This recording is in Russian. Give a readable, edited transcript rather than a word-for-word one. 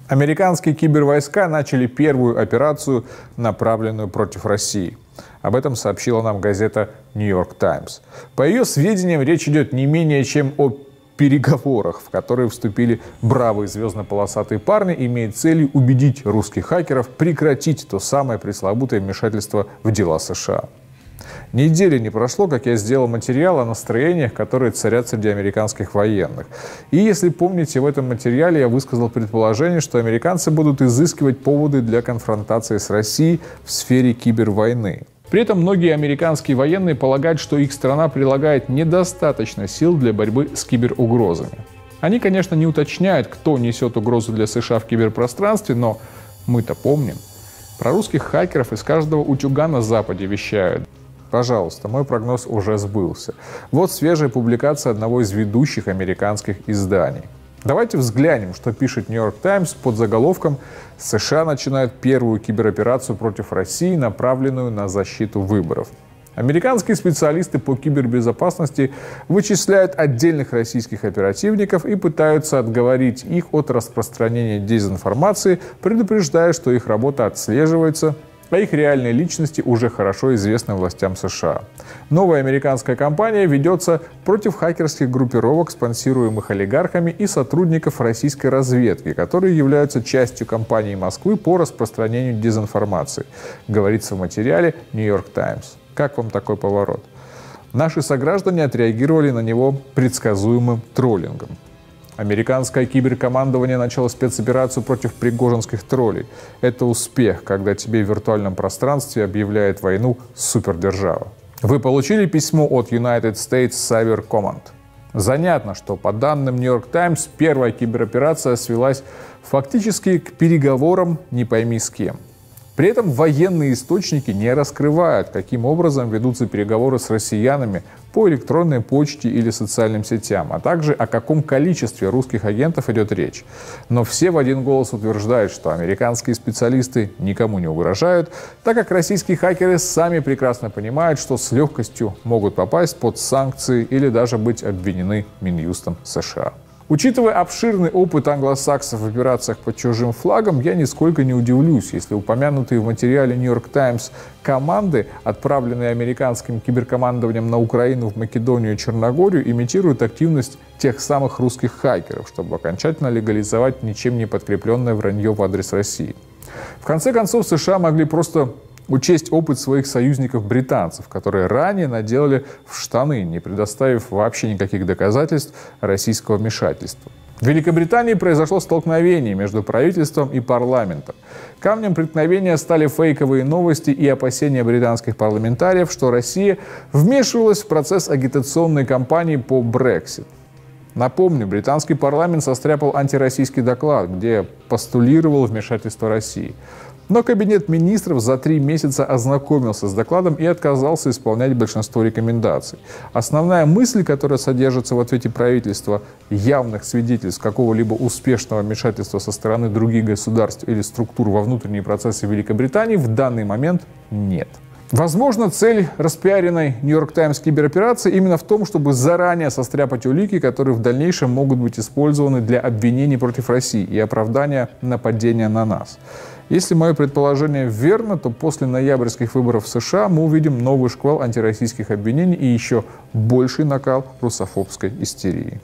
Американские кибервойска начали первую операцию, направленную против России. Об этом сообщила нам газета New York Times. По ее сведениям, речь идет не менее чем о переговорах, в которые вступили бравые звездно-полосатые парни, имея целью убедить русских хакеров прекратить то самое пресловутое вмешательство в дела США. Недели не прошло, как я сделал материал о настроениях, которые царят среди американских военных. И если помните, в этом материале я высказал предположение, что американцы будут изыскивать поводы для конфронтации с Россией в сфере кибервойны. При этом многие американские военные полагают, что их страна прилагает недостаточно сил для борьбы с киберугрозами. Они, конечно, не уточняют, кто несет угрозу для США в киберпространстве, но мы-то помним. Про русских хакеров из каждого утюга на Западе вещают. Пожалуйста, мой прогноз уже сбылся. Вот свежая публикация одного из ведущих американских изданий. Давайте взглянем, что пишет New York Times под заголовком «США начинают первую кибероперацию против России, направленную на защиту выборов». Американские специалисты по кибербезопасности вычисляют отдельных российских оперативников и пытаются отговорить их от распространения дезинформации, предупреждая, что их работа отслеживается, а их реальные личности уже хорошо известны властям США. Новая американская кампания ведется против хакерских группировок, спонсируемых олигархами и сотрудников российской разведки, которые являются частью кампании Москвы по распространению дезинформации, говорится в материале New York Times. Как вам такой поворот? Наши сограждане отреагировали на него предсказуемым троллингом. Американское киберкомандование начало спецоперацию против пригожинских троллей. Это успех, когда тебе в виртуальном пространстве объявляет войну супердержава. Вы получили письмо от United States Cyber Command. Занятно, что по данным New York Times первая кибероперация свелась фактически к переговорам не пойми с кем. При этом военные источники не раскрывают, каким образом ведутся переговоры с россиянами по электронной почте или социальным сетям, а также о каком количестве русских агентов идет речь. Но все в один голос утверждают, что американские специалисты никому не угрожают, так как российские хакеры сами прекрасно понимают, что с легкостью могут попасть под санкции или даже быть обвинены Минюстом США. Учитывая обширный опыт англосаксов в операциях под чужим флагом, я нисколько не удивлюсь, если упомянутые в материале New York Times команды, отправленные американским киберкомандованием на Украину, в Македонию и Черногорию, имитируют активность тех самых русских хакеров, чтобы окончательно легализовать ничем не подкрепленное вранье в адрес России. В конце концов, США могли просто учесть опыт своих союзников-британцев, которые ранее наделали в штаны, не предоставив вообще никаких доказательств российского вмешательства. В Великобритании произошло столкновение между правительством и парламентом. Камнем преткновения стали фейковые новости и опасения британских парламентариев, что Россия вмешивалась в процесс агитационной кампании по Brexit. Напомню, британский парламент состряпал антироссийский доклад, где постулировал вмешательство России. Но Кабинет министров за 3 месяца ознакомился с докладом и отказался исполнять большинство рекомендаций. Основная мысль, которая содержится в ответе правительства, явных свидетельств какого-либо успешного вмешательства со стороны других государств или структур во внутренние процессы Великобритании в данный момент нет. Возможно, цель распиаренной New York Times кибероперации именно в том, чтобы заранее состряпать улики, которые в дальнейшем могут быть использованы для обвинений против России и оправдания нападения на нас. Если мое предположение верно, то после ноябрьских выборов в США мы увидим новый шквал антироссийских обвинений и еще больший накал русофобской истерии.